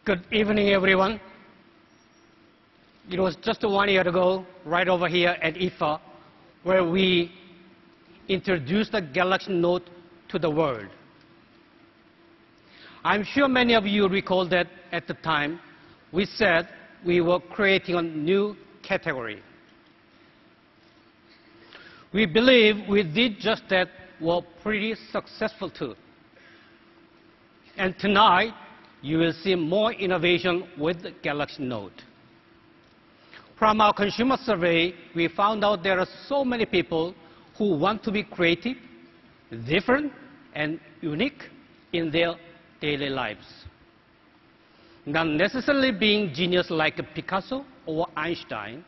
Good evening, everyone. It was just 1 year ago, right over here at IFA, where we introduced the Galaxy Note to the world. I'm sure many of you recall that at the time, we said we were creating a new category. We believe we did just that, were pretty successful too. And tonight, you will see more innovation with the Galaxy Note. From our consumer survey, we found out there are so many people who want to be creative, different, and unique in their daily lives. Not necessarily being genius like Picasso or Einstein,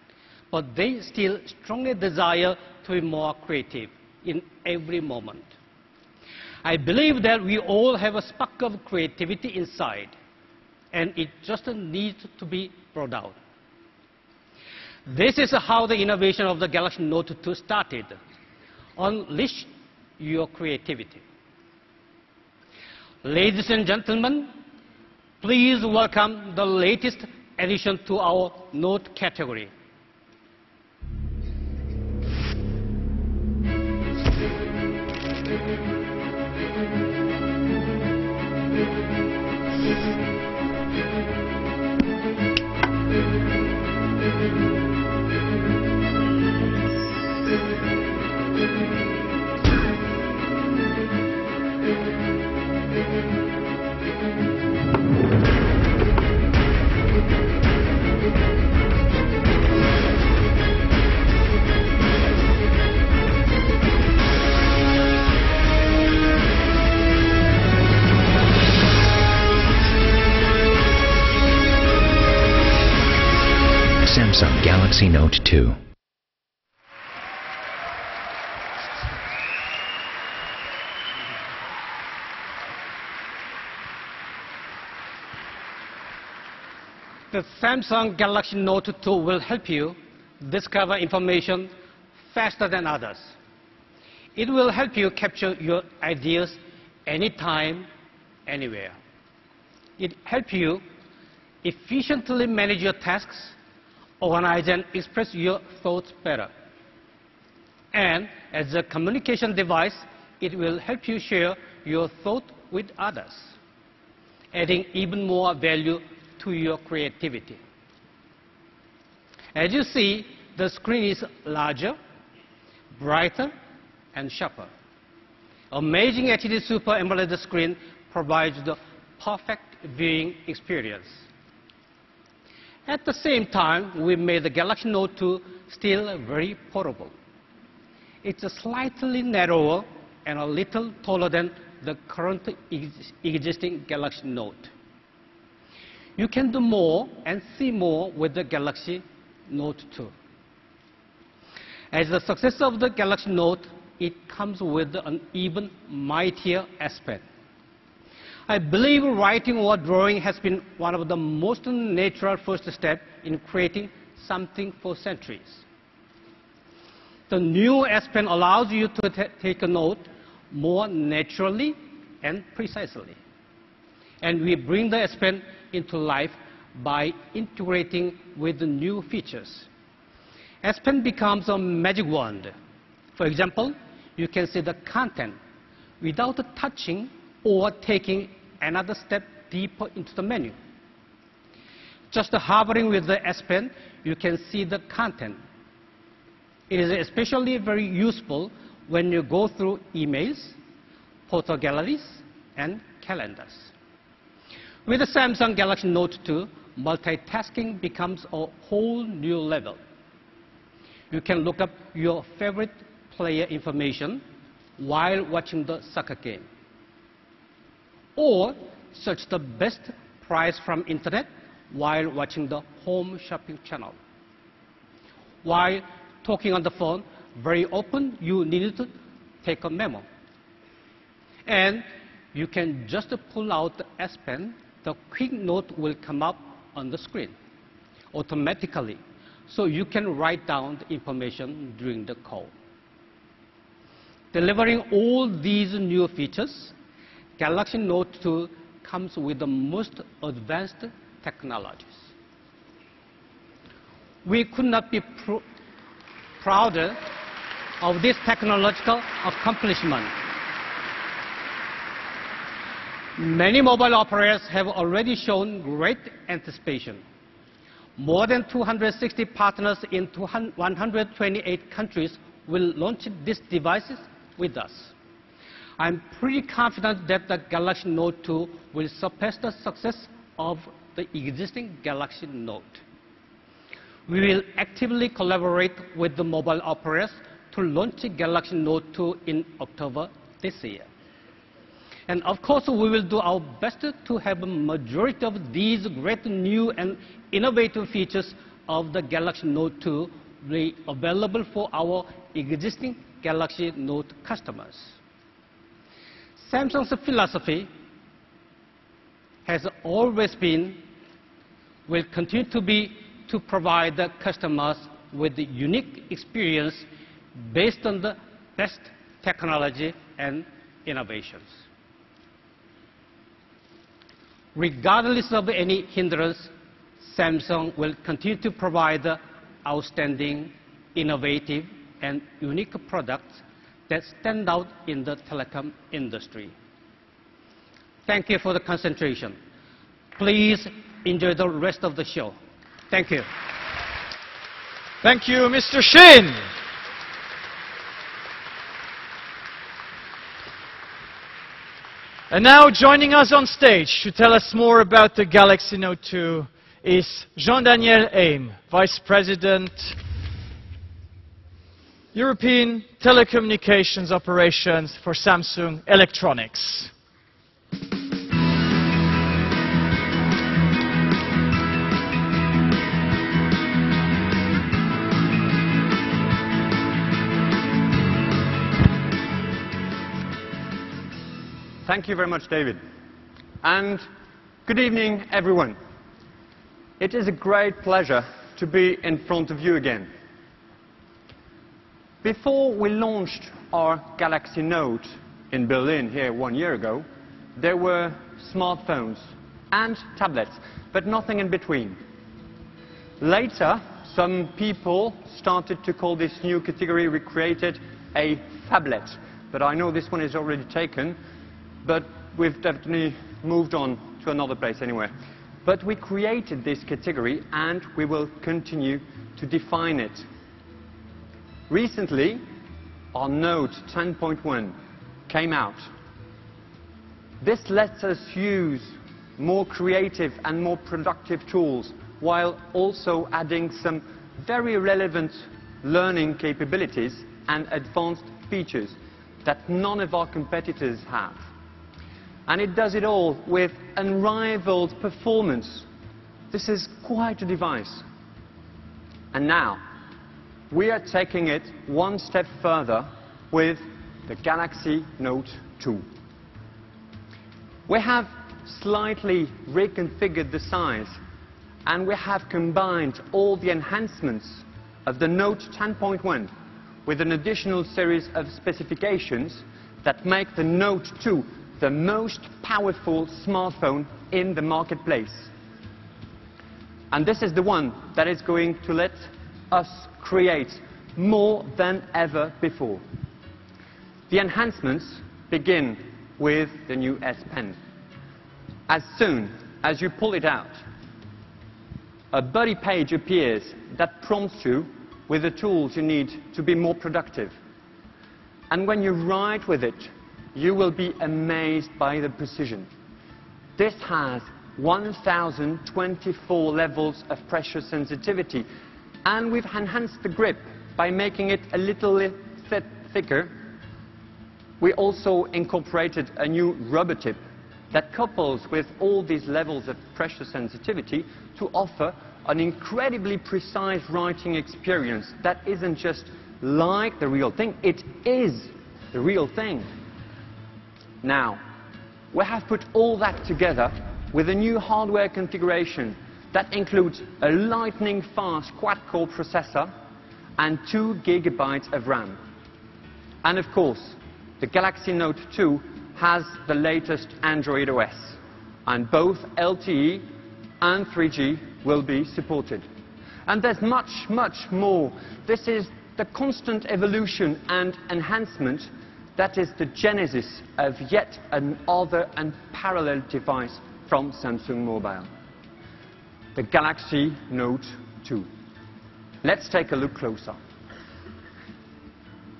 but they still strongly desire to be more creative in every moment. I believe that we all have a spark of creativity inside, and it just needs to be brought out. This is how the innovation of the Galaxy Note 2 started. Unleash your creativity. Ladies and gentlemen, please welcome the latest addition to our Note category. Samsung Galaxy Note 2. The Samsung Galaxy Note 2 will help you discover information faster than others. It will help you capture your ideas anytime, anywhere. It helps you efficiently manage your tasks, organize and express your thoughts better. And as a communication device, it will help you share your thoughts with others, adding even more value to your creativity. As you see, the screen is larger, brighter, and sharper. Amazing HD Super AMOLED screen provides the perfect viewing experience. At the same time, we made the Galaxy Note 2 still very portable. It's slightly narrower and a little taller than the current existing Galaxy Note. You can do more and see more with the Galaxy Note 2. As the success of the Galaxy Note, it comes with an even mightier S Pen. I believe writing or drawing has been one of the most natural first steps in creating something for centuries. The new S Pen allows you to take a note more naturally and precisely. And we bring the S Pen into life by integrating with the new features. S Pen becomes a magic wand. For example, you can see the content without touching or taking another step deeper into the menu. Just hovering with the S Pen, you can see the content. It is especially very useful when you go through emails, photo galleries, and calendars. With the Samsung Galaxy Note 2, multitasking becomes a whole new level. You can look up your favorite player information while watching the soccer game, or search the best price from internet while watching the home shopping channel. While talking on the phone, very often you need to take a memo. And you can just pull out the S Pen, the quick note will come up on the screen automatically, so you can write down the information during the call. Delivering all these new features, Galaxy Note 2 comes with the most advanced technologies. We could not be prouder of this technological accomplishment. Many mobile operators have already shown great anticipation. More than 260 partners in 128 countries will launch these devices with us. I'm pretty confident that the Galaxy Note 2 will surpass the success of the existing Galaxy Note. We will actively collaborate with the mobile operators to launch Galaxy Note 2 in October this year. And of course, we will do our best to have a majority of these great new and innovative features of the Galaxy Note 2 be available for our existing Galaxy Note customers. Samsung's philosophy has always been, will continue to be, to provide the customers with a unique experience based on the best technology and innovations. Regardless of any hindrance, Samsung will continue to provide outstanding, innovative, and unique products that stand out in the telecom industry. Thank you for the concentration. Please enjoy the rest of the show. Thank you. Thank you, Mr. Shin. And now joining us on stage to tell us more about the Galaxy Note 2 is Jean-Daniel Aim, Vice President, European Telecommunications Operations for Samsung Electronics. Thank you very much, David. And good evening, everyone. It is a great pleasure to be in front of you again. Before we launched our Galaxy Note in Berlin here 1 year ago, there were smartphones and tablets, but nothing in between. Later, some people started to call this new category we created a phablet, but I know this one is already taken. But we've definitely moved on to another place anyway. But we created this category and we will continue to define it. Recently, our Note 10.1 came out. This lets us use more creative and more productive tools while also adding some very relevant learning capabilities and advanced features that none of our competitors have. And it does it all with unrivaled performance. This is quite a device. And now, we are taking it one step further with the Galaxy Note 2. We have slightly reconfigured the size, and we have combined all the enhancements of the Note 10.1 with an additional series of specifications that make the Note 2 the most powerful smartphone in the marketplace. And this is the one that is going to let us create more than ever before. The enhancements begin with the new S Pen. As soon as you pull it out, a body page appears that prompts you with the tools you need to be more productive. And when you write with it, you will be amazed by the precision. This has 1024 levels of pressure sensitivity, and we've enhanced the grip by making it a little thicker. We also incorporated a new rubber tip that couples with all these levels of pressure sensitivity to offer an incredibly precise writing experience that isn't just like the real thing, it is the real thing. Now, we have put all that together with a new hardware configuration that includes a lightning-fast quad-core processor and 2 GB of RAM. And of course, the Galaxy Note 2 has the latest Android OS, and both LTE and 3G will be supported. And there's much, much more. This is the constant evolution and enhancement that is the genesis of yet another unparalleled device from Samsung Mobile, the Galaxy Note 2. Let's take a look closer.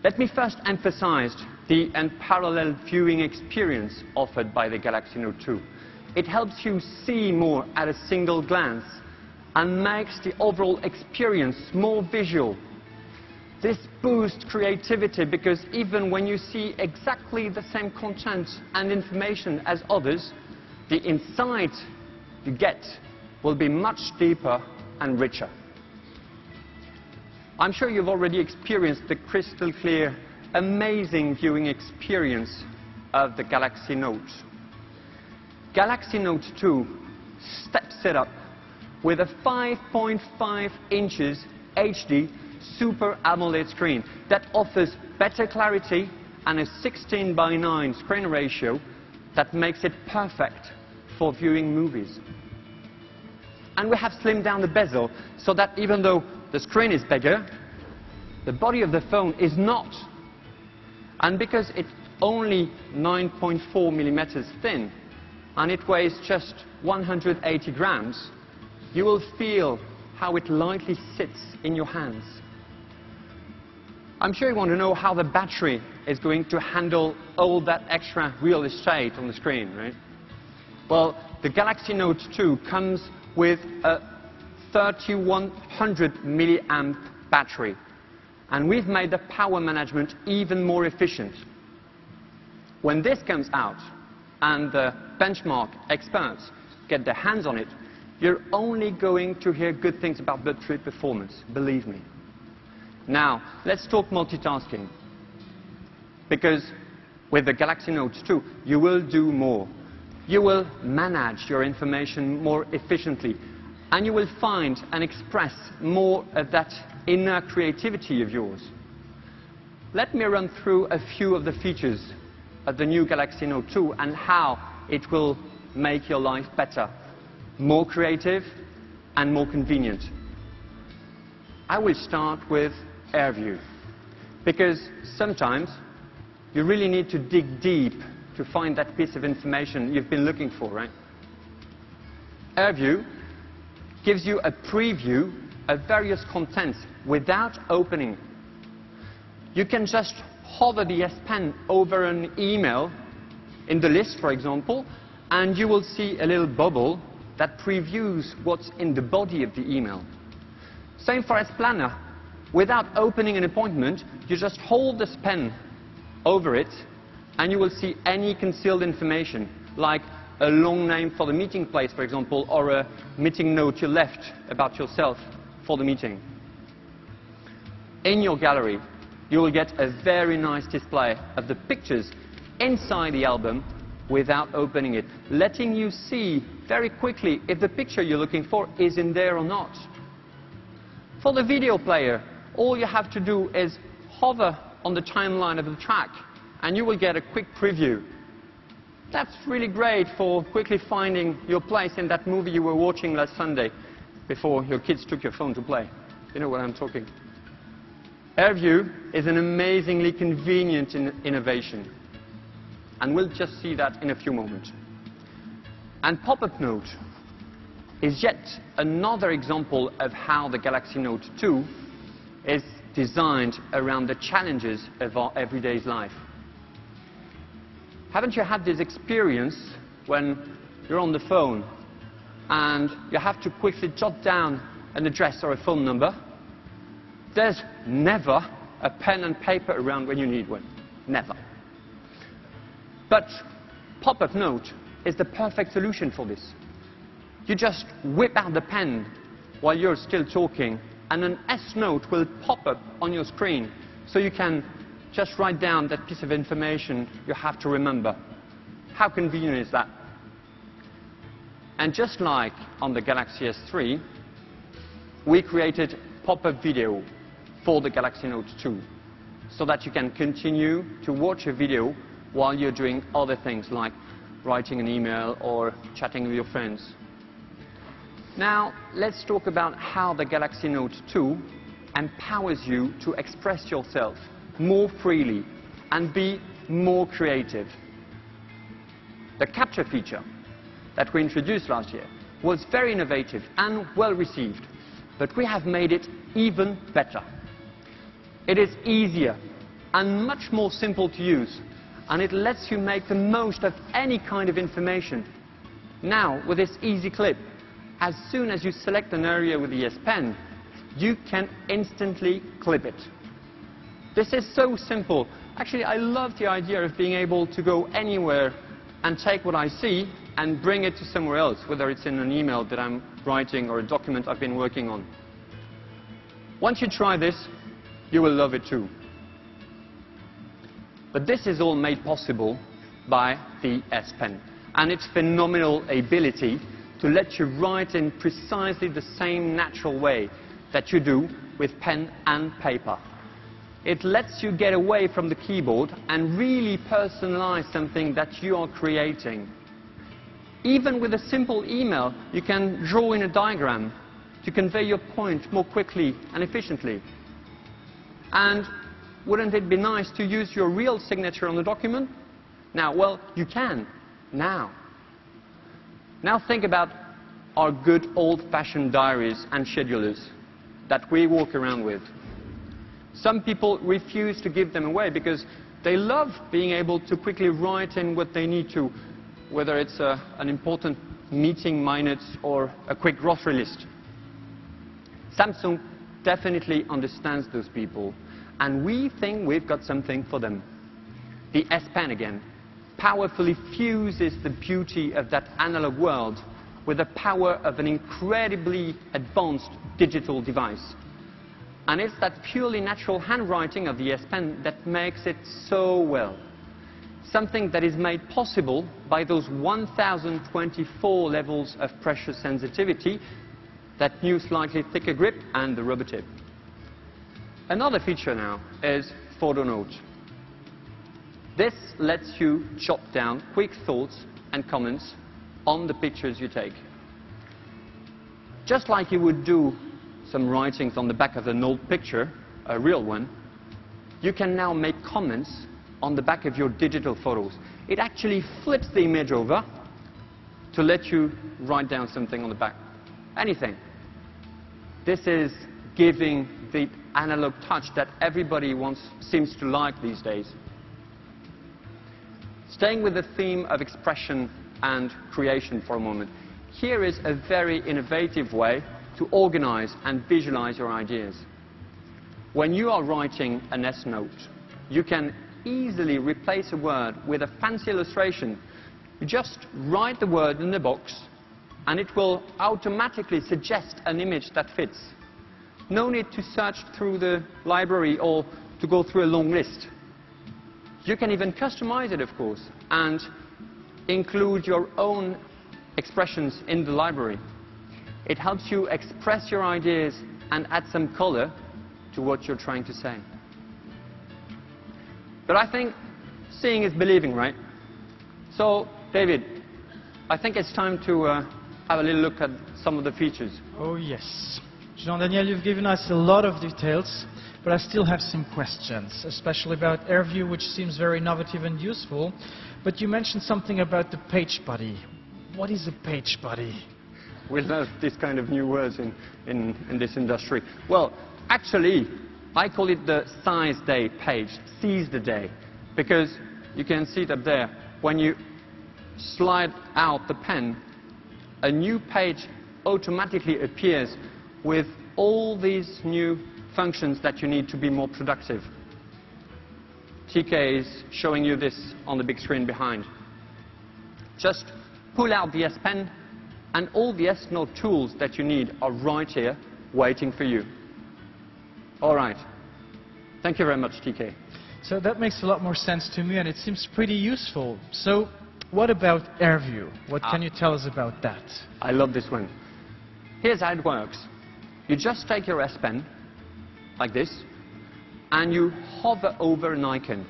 Let me first emphasize the unparalleled viewing experience offered by the Galaxy Note 2. It helps you see more at a single glance and makes the overall experience more visual. This boosts creativity because even when you see exactly the same content and information as others, the insight you get will be much deeper and richer. I'm sure you've already experienced the crystal clear, amazing viewing experience of the Galaxy Note. Galaxy Note 2 steps it up with a 5.5 inches HD Super AMOLED screen that offers better clarity and a 16:9 screen ratio that makes it perfect for viewing movies. And we have slimmed down the bezel so that even though the screen is bigger, the body of the phone is not. And because it's only 9.4 millimeters thin and it weighs just 180 grams, you will feel how it lightly sits in your hands. I'm sure you want to know how the battery is going to handle all that extra real estate on the screen, right? Well, the Galaxy Note 2 comes with a 3100 milliamp battery, and we've made the power management even more efficient. When this comes out and the benchmark experts get their hands on it, you're only going to hear good things about battery performance, believe me. Now, let's talk multitasking. Because with the Galaxy Note 2, you will do more. You will manage your information more efficiently. And you will find and express more of that inner creativity of yours. Let me run through a few of the features of the new Galaxy Note 2 and how it will make your life better, more creative and more convenient. I will start with AirView, because sometimes you really need to dig deep to find that piece of information you've been looking for, right? AirView gives you a preview of various contents without opening. You can just hover the S Pen over an email in the list, for example, and you will see a little bubble that previews what's in the body of the email. Same for S Planner. Without opening an appointment, you just hold this pen over it and you will see any concealed information, like a long name for the meeting place, for example, or a meeting note you left about yourself for the meeting. In your gallery, you will get a very nice display of the pictures inside the album without opening it, letting you see very quickly if the picture you're looking for is in there or not. For the video player, all you have to do is hover on the timeline of the track and you will get a quick preview. That's really great for quickly finding your place in that movie you were watching last Sunday before your kids took your phone to play. You know what I'm talking. AirView is an amazingly convenient innovation, and we'll just see that in a few moments. And Pop-up Note is yet another example of how the Galaxy Note 2 is designed around the challenges of our everyday life. Haven't you had this experience when you're on the phone and you have to quickly jot down an address or a phone number? There's never a pen and paper around when you need one. Never. But Pop-up Note is the perfect solution for this. You just whip out the pen while you're still talking, and an S-Note will pop up on your screen, so you can just write down that piece of information you have to remember. How convenient is that? And just like on the Galaxy S3, we created pop-up video for the Galaxy Note 2, so that you can continue to watch a video while you're doing other things like writing an email or chatting with your friends. Now, let's talk about how the Galaxy Note 2 empowers you to express yourself more freely and be more creative. The capture feature that we introduced last year was very innovative and well received, but we have made it even better. It is easier and much more simple to use, and it lets you make the most of any kind of information. Now, with this easy clip, as soon as you select an area with the S Pen, you can instantly clip it. This is so simple. Actually, I love the idea of being able to go anywhere and take what I see and bring it to somewhere else, whether it's in an email that I'm writing or a document I've been working on. Once you try this, you will love it too. But this is all made possible by the S Pen and its phenomenal ability to let you write in precisely the same natural way that you do with pen and paper. It lets you get away from the keyboard and really personalize something that you are creating. Even with a simple email, you can draw in a diagram to convey your point more quickly and efficiently. And wouldn't it be nice to use your real signature on the document? Now, well, you can now. Now think about our good old-fashioned diaries and schedulers that we walk around with. Some people refuse to give them away because they love being able to quickly write in what they need to, whether it's an important meeting minutes or a quick grocery list. Samsung definitely understands those people, and we think we've got something for them. The S Pen again powerfully fuses the beauty of that analog world with the power of an incredibly advanced digital device. And it's that purely natural handwriting of the S Pen that makes it so well. Something that is made possible by those 1024 levels of pressure sensitivity, that new slightly thicker grip, and the rubber tip. Another feature now is Photo Note. This lets you jot down quick thoughts and comments on the pictures you take. Just like you would do some writings on the back of an old picture, a real one, you can now make comments on the back of your digital photos. It actually flips the image over to let you write down something on the back. Anything. This is giving the analog touch that everybody seems to like these days. Staying with the theme of expression and creation for a moment, here is a very innovative way to organize and visualize your ideas. When you are writing an S Note, you can easily replace a word with a fancy illustration. You just write the word in the box, and it will automatically suggest an image that fits. No need to search through the library or to go through a long list. You can even customize it, of course, and include your own expressions in the library. It helps you express your ideas and add some color to what you're trying to say. But I think seeing is believing, right? So, David, I think it's time to have a little look at some of the features. Oh, yes. Jean-Daniel, you've given us a lot of details, but I still have some questions, especially about AirView, which seems very innovative and useful. But you mentioned something about the page body. What is a page body? We love this kind of new words in this industry. Well, actually, I call it the size day page, seize the day, because you can see it up there. When you slide out the pen, a new page automatically appears with all these new functions that you need to be more productive. TK is showing you this on the big screen behind. Just pull out the S Pen, and all the S Note tools that you need are right here, waiting for you. All right. Thank you very much, TK. So that makes a lot more sense to me, and it seems pretty useful. So what about AirView? What can you tell us about that? I love this one. Here's how it works. You just take your S Pen, like this, and you hover over an icon,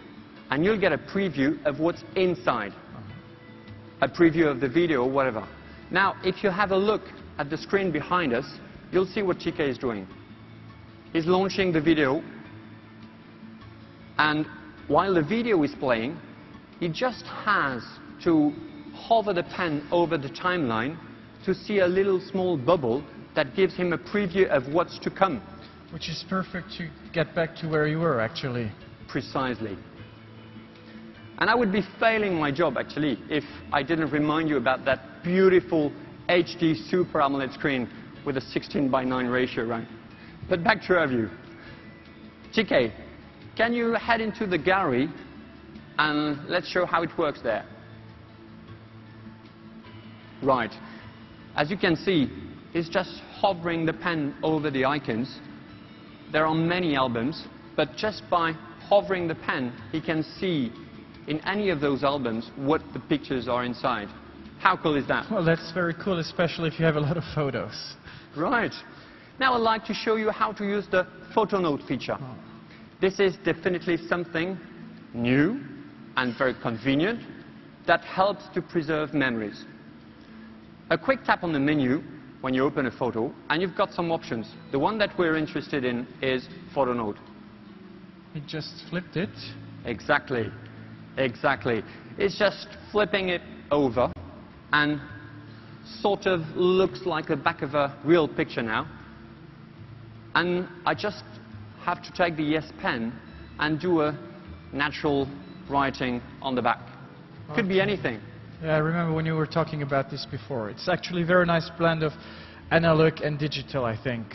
and you'll get a preview of what's inside. A preview of the video or whatever. Now, if you have a look at the screen behind us, you'll see what TK is doing. He's launching the video, and while the video is playing, he just has to hover the pen over the timeline to see a little small bubble that gives him a preview of what's to come. Which is perfect to get back to where you were, actually. Precisely. And I would be failing my job, actually, if I didn't remind you about that beautiful HD Super AMOLED screen with a 16:9 ratio, right? But back to our view. TK, can you head into the gallery and let's show how it works there? Right. As you can see, it's just hovering the pen over the icons. There are many albums, but just by hovering the pen, he can see in any of those albums what the pictures are inside. How cool is that? Well, that's very cool, especially if you have a lot of photos. Right. Now I'd like to show you how to use the photo note feature. Oh. This is definitely something new and very convenient that helps to preserve memories. A quick tap on the menu when you open a photo, and you've got some options. The one that we're interested in is photo note. He just flipped it. Exactly. Exactly. It's just flipping it over and sort of looks like the back of a real picture now. And I just have to take the yes pen and do a natural writing on the back. Could be anything. Yeah, I remember when you were talking about this before. It's actually a very nice blend of analog and digital, I think.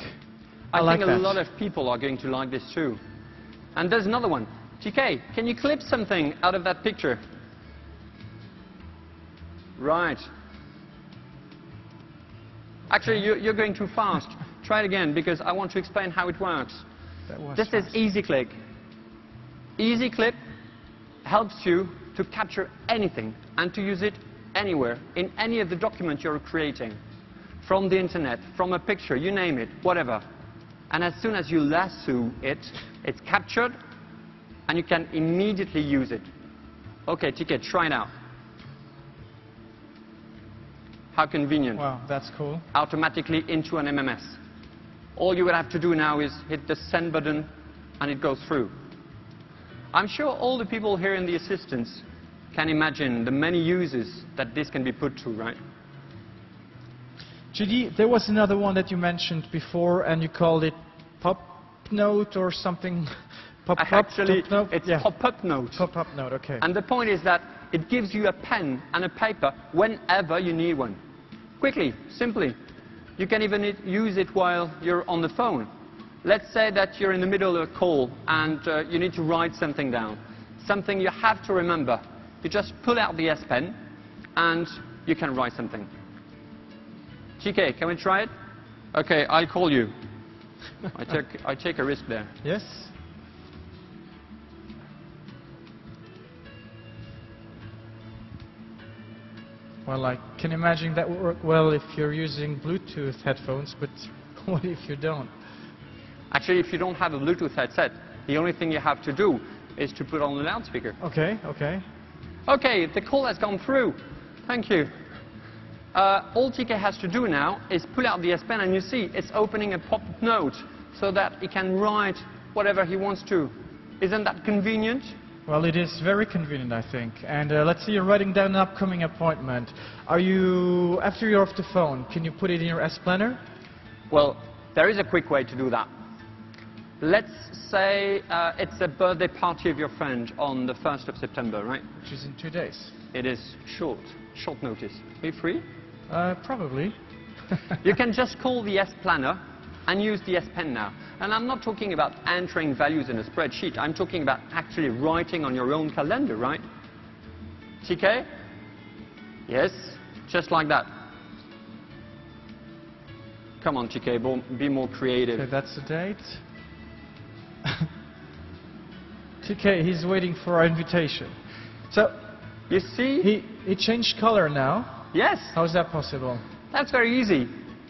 I like think that. a lot of people are going to like this too. And there's another one. TK, can you clip something out of that picture? Right. Actually, you're going too fast. Try it again, because I want to explain how it works. This is Easy Click. Easy Clip helps you to capture anything and to use it anywhere, in any of the documents you're creating. From the internet, from a picture, you name it, whatever. And as soon as you lasso it, it's captured, and you can immediately use it. Okay, TK, try it out. How convenient. Wow, that's cool. Automatically into an MMS. All you would have to do now is hit the send button, and it goes through. I'm sure all the people here in the assistance can imagine the many uses that this can be put to, right? JD, there was another one that you mentioned before, and you called it Pop Note or something. Actually, it's yeah. Pop-up Note. Pop-up Note, okay. And the point is that it gives you a pen and a paper whenever you need one. Quickly, simply. You can even use it while you're on the phone. Let's say that you're in the middle of a call and you need to write something down. Something you have to remember. You just pull out the S Pen and you can write something. TK, can we try it? Okay, I'll call you. I take a risk there. Yes? Well, I can imagine that would work well if you're using Bluetooth headphones, but what if you don't? Actually, if you don't have a Bluetooth headset, the only thing you have to do is to put on the loudspeaker. Okay, okay. Okay, the call has gone through. Thank you. All TK has to do now is pull out the S Pen, and you see it's opening a pop-up note so that he can write whatever he wants to. Isn't that convenient? Well, it is very convenient, I think. And let's say you're writing down an upcoming appointment. Are you, after you're off the phone, can you put it in your S Planner? Well, there is a quick way to do that. Let's say it's a birthday party of your friend on the 1st of September, right? Which is in 2 days. It is short notice. Are you free? Probably. You can just call the S Planner and use the S Pen now. And I'm not talking about entering values in a spreadsheet. I'm talking about actually writing on your own calendar, right? TK? Yes, just like that. Come on, TK, be more creative. Okay, that's the date. TK, he's waiting for our invitation. So, you see? He changed color now. Yes. How is that possible? That's very easy.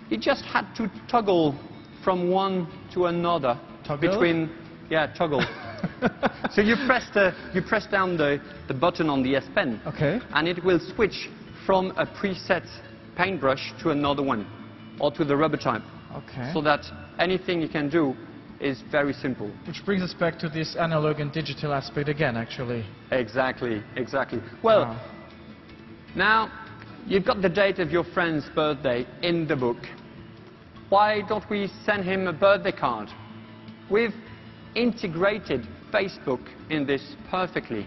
He just had to toggle from one to another. Toggle? Between, yeah, toggle. So you press down the button on the S Pen. Okay. And it will switch from a preset paintbrush to another one. or to the rubber type. Okay. So that anything you can do is very simple. Which brings us back to this analog and digital aspect again, actually. Exactly, exactly. Well, Wow. now you've got the date of your friend's birthday in the book. Why don't we send him a birthday card? We've integrated Facebook in this perfectly.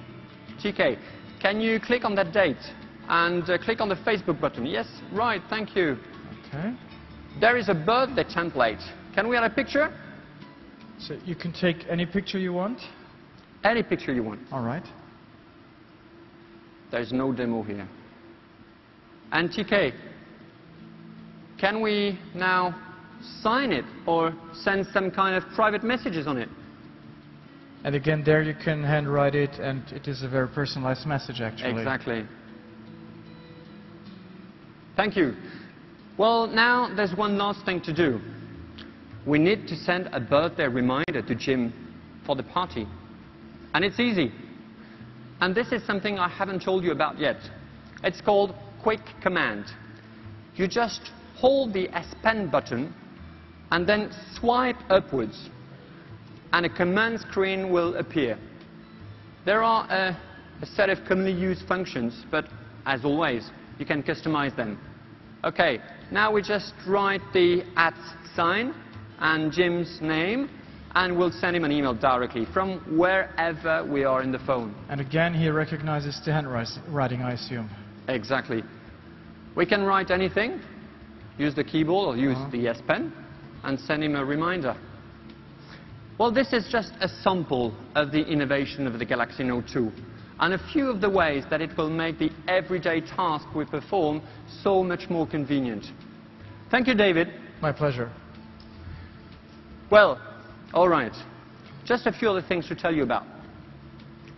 TK, can you click on that date and click on the Facebook button? Yes, right, thank you. Okay. There is a birthday template. Can we add a picture? So you can take any picture you want? Any picture you want. All right. There's no demo here. And TK, can we now sign it or send some kind of private messages on it? And again, there you can handwrite it, and it is a very personalized message, actually. Exactly. Thank you. Well, now there's one last thing to do. We need to send a birthday reminder to Jim for the party. And it's easy. And this is something I haven't told you about yet. It's called Quick Command. You just hold the S Pen button and then swipe upwards, and a command screen will appear. There are a set of commonly used functions, but as always, you can customize them. Okay, now we just write the @ sign and Jim's name, and we'll send him an email directly from wherever we are in the phone. And again, he recognizes the handwriting, I assume. Exactly. We can write anything, use the keyboard or use the S Pen, and send him a reminder. Well, this is just a sample of the innovation of the Galaxy Note 2, and a few of the ways that it will make the everyday task we perform so much more convenient. Thank you, David. My pleasure. Well, all right. Just a few other things to tell you about.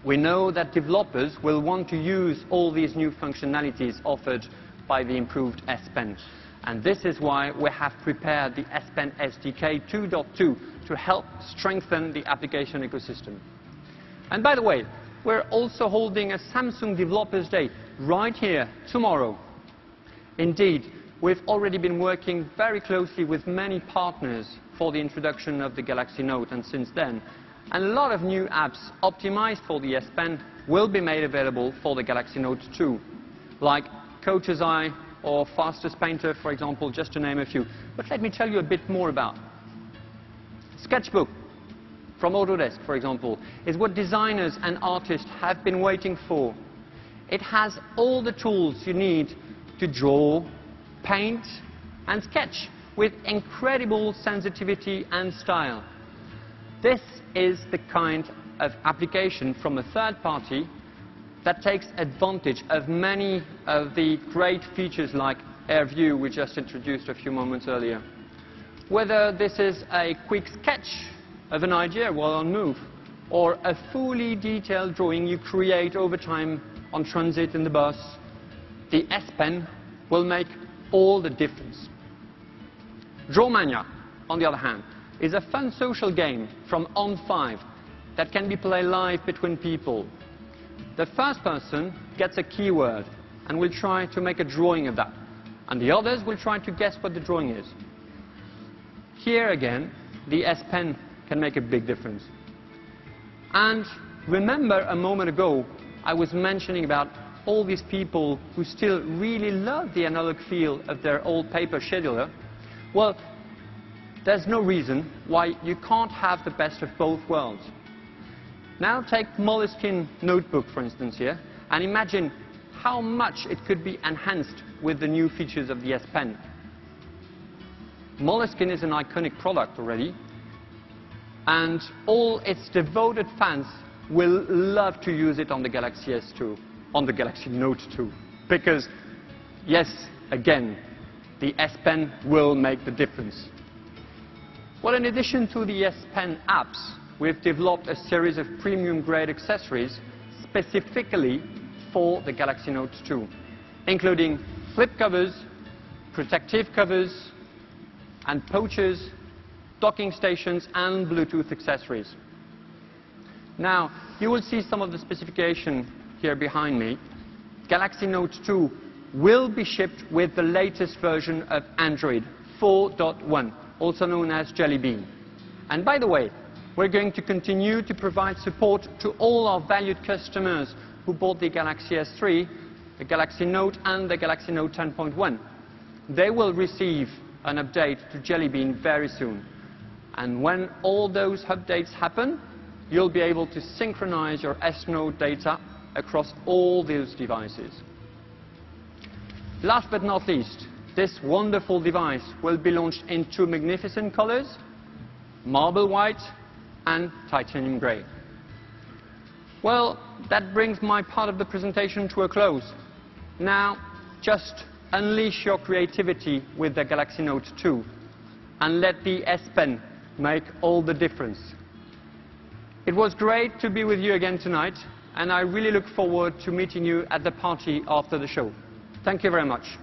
We know that developers will want to use all these new functionalities offered by the improved S Pen. And this is why we have prepared the S Pen SDK 2.2 to help strengthen the application ecosystem. And by the way, we're also holding a Samsung Developers Day right here tomorrow. Indeed, we've already been working very closely with many partners for the introduction of the Galaxy Note, and since then, and a lot of new apps optimized for the S Pen will be made available for the Galaxy Note 2, like Coach's Eye or Fastest Painter, for example, just to name a few. But let me tell you a bit more about. Sketchbook from Autodesk, for example, is what designers and artists have been waiting for. It has all the tools you need to draw, paint, and sketch with incredible sensitivity and style. This is the kind of application from a third party that takes advantage of many of the great features like Air View we just introduced a few moments earlier. Whether this is a quick sketch of an idea while on move, or a fully detailed drawing you create over time on transit in the bus, the S Pen will make all the difference. Drawmania, on the other hand, is a fun social game from On5 that can be played live between people. The first person gets a keyword and will try to make a drawing of that, and the others will try to guess what the drawing is. Here again, the S Pen can make a big difference. And remember a moment ago, I was mentioning about all these people who still really love the analog feel of their old paper scheduler. Well, there's no reason why you can't have the best of both worlds. Now take Moleskine Notebook, for instance, here, and imagine how much it could be enhanced with the new features of the S Pen. Moleskine is an iconic product already, and all its devoted fans will love to use it on the Galaxy S2, on the Galaxy Note 2, because, yes, again, the S Pen will make the difference. Well, in addition to the S Pen apps, we've developed a series of premium-grade accessories specifically for the Galaxy Note 2, including flip covers, protective covers, and pouches, docking stations, and Bluetooth accessories. Now, you will see some of the specification here behind me. Galaxy Note 2 will be shipped with the latest version of Android 4.1, also known as Jelly Bean. And by the way, we're going to continue to provide support to all our valued customers who bought the Galaxy S3, the Galaxy Note and the Galaxy Note 10.1. They will receive an update to Jelly Bean very soon. And when all those updates happen, you'll be able to synchronize your S-Note data across all those devices. Last but not least, this wonderful device will be launched in two magnificent colors, marble white and titanium grey. Well, that brings my part of the presentation to a close. Now, just unleash your creativity with the Galaxy Note 2 and let the S Pen make all the difference. It was great to be with you again tonight, and I really look forward to meeting you at the party after the show. Thank you very much.